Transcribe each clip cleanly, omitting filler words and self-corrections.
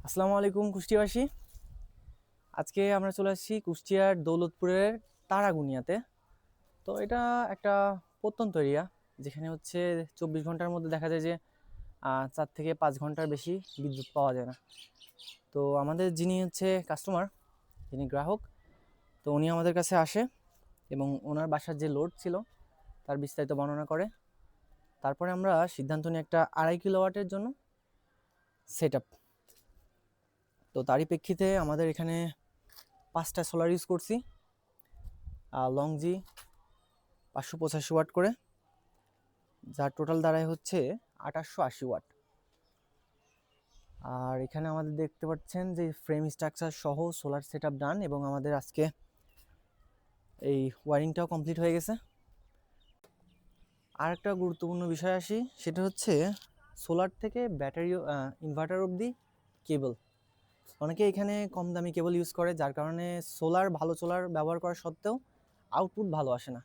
আসসালামু আলাইকুম কুষ্টিয়াবাসী। আজকে আমরা চলে আসছি কুষ্টিয়ার দৌলতপুরের তারাগুনিয়াতে। তো এটা একটা প্রত্যন্ত এরিয়া, যেখানে হচ্ছে 24 ঘন্টার মধ্যে দেখা যায় যে 4 থেকে 5 ঘন্টার বেশি বিদ্যুৎ পাওয়া যায় না। তো আমাদের যিনি হচ্ছে কাস্টমার, যিনি গ্রাহক, তো উনি আমাদের কাছে আসে এবং ওনার বাসার যে লোড ছিল তার বিস্তারিত বর্ণনা করে। তারপরে আমরা সিদ্ধান্ত নিই একটা 2.5 কিলোওয়াটের জন্য সেট আপ। তো তারই প্রেক্ষিতে আমাদের এখানে 5টা সোলার ইউজ করছি, লংজি 585 ওয়াট করে, যার টোটাল দাঁড়ায় হচ্ছে 2880 ওয়াট। আর এখানে আমাদের দেখতে পাচ্ছেন যে ফ্রেম স্ট্রাকচার সহ সোলার সেট আপ ডান, এবং আমাদের আজকে এই ওয়ারিংটাও কমপ্লিট হয়ে গেছে। আর একটা গুরুত্বপূর্ণ বিষয় আসি, সেটা হচ্ছে সোলার থেকে ব্যাটারি ইনভার্টার অবধি কেবল। অনেকে এখানে কম দামি কেবল ইউজ করে, যার কারণে ভালো সোলার ব্যবহার করা সত্ত্বেও আউটপুট ভালো আসে না।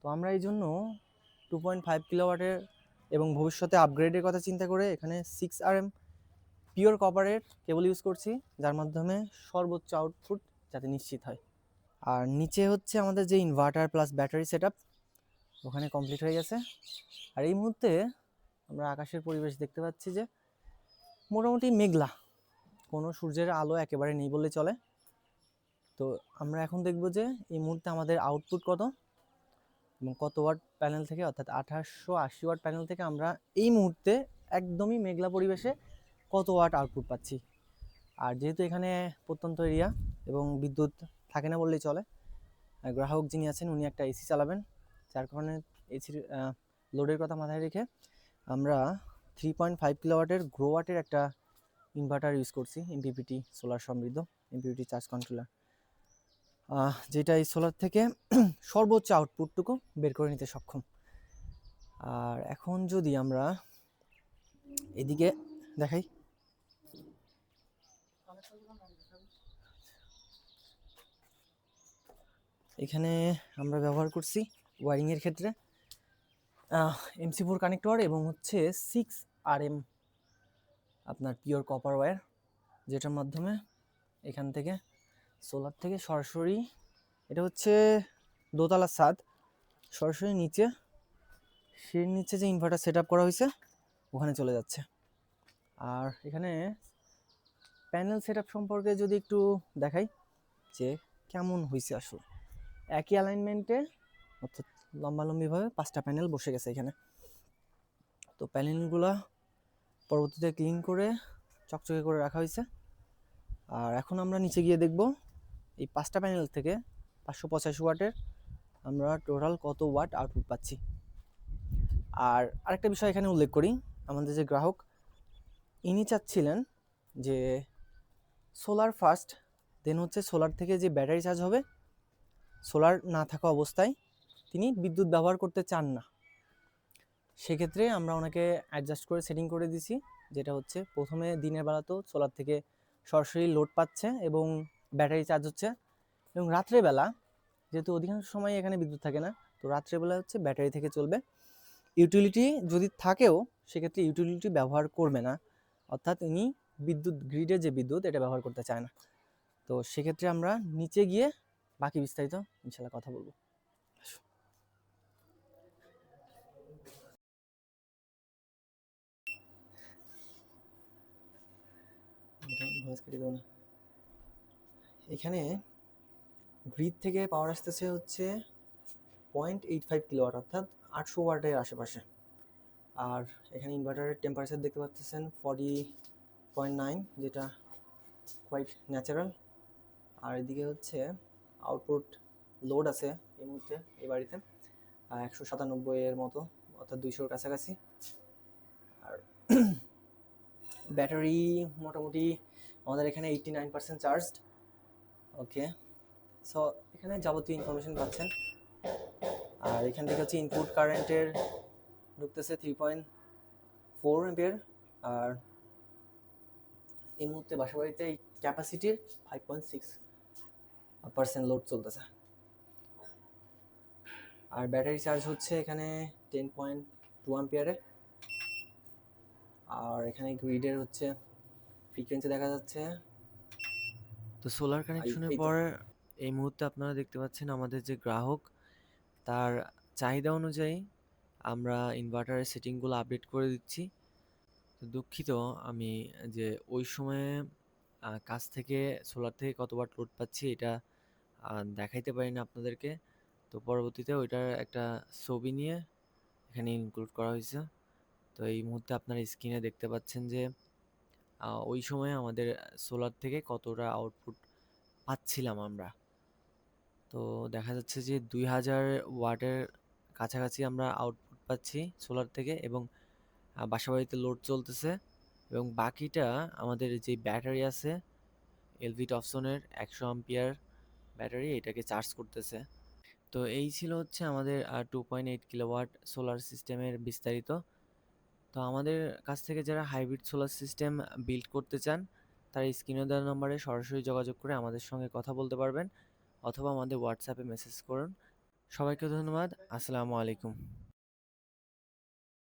তো আমরা এই জন্য 2.5 কিলোওয়াটের এবং ভবিষ্যতে আপগ্রেডের কথা চিন্তা করে এখানে 6RM পিওর কপারের কেবল ইউজ করছি, যার মাধ্যমে সর্বোচ্চ আউটপুট যাতে নিশ্চিত হয়। আর নিচে হচ্ছে আমাদের যে inverter plus battery set up, ওখানে কমপ্লিট হয়ে গেছে। আর এই মুহূর্তে আমরা আকাশের পরিবেশ দেখতে পাচ্ছি যে মোটামুটি মেঘলা, কোনো সূর্যের আলো একেবারে নেই বললে চলে। তো আমরা এখন দেখব যে এই মুহূর্তে আমাদের আউটপুট কত এবং কত ওয়াট প্যানেল থেকে, অর্থাৎ 2880 ওয়াট প্যানেল থেকে আমরা এই মুহূর্তে একদমই মেঘলা পরিবেশে কত ওয়াট আউটপুট পাচ্ছি। আর যেহেতু এখানে প্রত্যন্ত এরিয়া এবং বিদ্যুৎ থাকে না বললেই চলে, গ্রাহক যিনি আছেন উনি একটা এসি চালাবেন, যার কারণে এসির লোডের কথা মাথায় রেখে আমরা 3.5 কিলোওয়াটের গ্রোওয়াটের একটা ইনভার্টার ইউজ করছি, এমপিপিটি সোলার সমৃদ্ধ এমপিপিটি চার্জ কন্ট্রোলার, যেটা এই সোলার থেকে সর্বোচ্চ আউটপুটটুকু বের করে নিতে সক্ষম। আর এখন যদি আমরা এদিকে দেখাই, এখানে আমরা ব্যবহার করছি ওয়ারিংয়ের ক্ষেত্রে MC4 কানেক্টর এবং হচ্ছে 6RM আপনার পিওর কপার ওয়্যার, যেটার মাধ্যমে এখান থেকে সোলার থেকে সরাসরি, এটা হচ্ছে দোতলা ছাদ, সরাসরি নিচে যে ইনভার্টার সেট আপ করা হয়েছে ওখানে চলে যাচ্ছে। আর এখানে প্যানেল সেট আপ সম্পর্কে যদি একটু দেখাই যে কেমন হয়েছে, আসলে একই অ্যালাইনমেন্টে অর্থাৎ লম্বালম্বিভাবে 5টা প্যানেল বসে গেছে এখানে। তো প্যানেলগুলো পরবর্তীতে ক্লিন করে চকচকে করে রাখা হয়েছে। আর এখন আমরা নিচে গিয়ে দেখব এই 5টা প্যানেল থেকে 585 ওয়াটের আমরা টোটাল কত ওয়াট আউটপুট পাচ্ছি। আর আরেকটা বিষয় এখানে উল্লেখ করি, আমাদের যে গ্রাহক ইনি চাচ্ছিলেন যে সোলার ফার্স্ট, দেন হচ্ছে সোলার থেকে যে ব্যাটারি চার্জ হবে, সোলার না থাকা অবস্থায় তিনি বিদ্যুৎ ব্যবহার করতে চান না। সেক্ষেত্রে আমরা ওনাকে অ্যাডজাস্ট করে সেটিং করে দিছি, যেটা হচ্ছে প্রথমে দিনের বেলা তো সোলার থেকে সরাসরি লোড পাচ্ছে এবং ব্যাটারি চার্জ হচ্ছে, এবং রাত্রেবেলা যেহেতু অধিকাংশ সময় এখানে বিদ্যুৎ থাকে না, তো রাত্রেবেলা হচ্ছে ব্যাটারি থেকে চলবে। ইউটিলিটি যদি থাকেও সেক্ষেত্রে ইউটিলিটি ব্যবহার করবে না, অর্থাৎ ইনি বিদ্যুৎ গ্রিডের যে বিদ্যুৎ এটা ব্যবহার করতে চায় না। তো সেক্ষেত্রে আমরা নিচে গিয়ে বাকি বিস্তারিত ইনশাল্লাহ কথা বলবো। এখানে গ্রিড থেকে পাওয়ার আসতেছে হচ্ছে 0.85 কিলোওয়াট, অর্থাৎ 800 ওয়াটের আশেপাশে। আর এখানে ইনভার্টারের টেম্পারেচার দেখতে পাচ্ছেন 40.9, যেটা কোয়াইট ন্যাচারাল। আর এদিকে হচ্ছে আউটপুট লোড আছে এই মুহূর্তে এই বাড়িতে 197 এর মতো, অর্থাৎ 200-র কাছাকাছি। আর ব্যাটারি মোটামুটি আমাদের এখানে 89% চার্জড। ওকে, সো এখানে যাবতীয় ইনফরমেশন পাচ্ছেন। আর এখান থেকে হচ্ছে ইনপুট কারেন্টের ঢুকতেছে 3.4 অ্যাম্পিয়ার। আর এই মুহূর্তে বাসাবাড়িতে এই ক্যাপাসিটির 5.6% লোড চলতেছে। আর ব্যাটারি চার্জ হচ্ছে এখানে 10.2 অ্যাম্পিয়ারে। আর এখানে গ্রিডের হচ্ছে ফ্রিকোয়েন্সি দেখা যাচ্ছে। তো সোলার কানেকশনের এই তো। পর এই মুহূর্তে আপনারা দেখতে পাচ্ছেন আমাদের যে গ্রাহক, তার চাহিদা অনুযায়ী আমরা ইনভার্টারের সেটিংগুলো আপডেট করে দিচ্ছি। তো দুঃখিত, আমি যে ওই সময়ে কাছ থেকে সোলার থেকে কত ওয়াট লোড পাচ্ছি এটা দেখাইতে পারি না আপনাদেরকে। তো পরবর্তীতে ওইটার একটা ছবি নিয়ে এখানে ইনক্লুড করা হয়েছে। তো এই মুহূর্তে আপনারা স্ক্রিনে দেখতে পাচ্ছেন যে ওই সময়ে আমাদের সোলার থেকে কতটা আউটপুট পাচ্ছিলাম আমরা। তো দেখা যাচ্ছে যে 2000 ওয়াটের কাছাকাছি আমরা আউটপুট পাচ্ছি সোলার থেকে, এবং বাসাবাড়িতে লোড চলতেছে, এবং বাকিটা আমাদের যে ব্যাটারি আছে এলভি টপসনের 100 অ্যাম্পিয়ার ব্যাটারি, এটাকে চার্জ করতেছে। তো এই ছিল হচ্ছে আমাদের 2.8 কিলোওয়াট সোলার সিস্টেমের বিস্তারিত। তো আমাদের কাছ থেকে যারা হাইব্রিড সোলার সিস্টেম বিল্ড করতে চান, তারা স্ক্রিনে দেওয়া নম্বরে সরাসরি যোগাযোগ করে আমাদের সঙ্গে কথা বলতে পারবেন, অথবা আমাদের হোয়াটসঅ্যাপে মেসেজ করুন। সবাইকে ধন্যবাদ। আসসালামু আলাইকুম।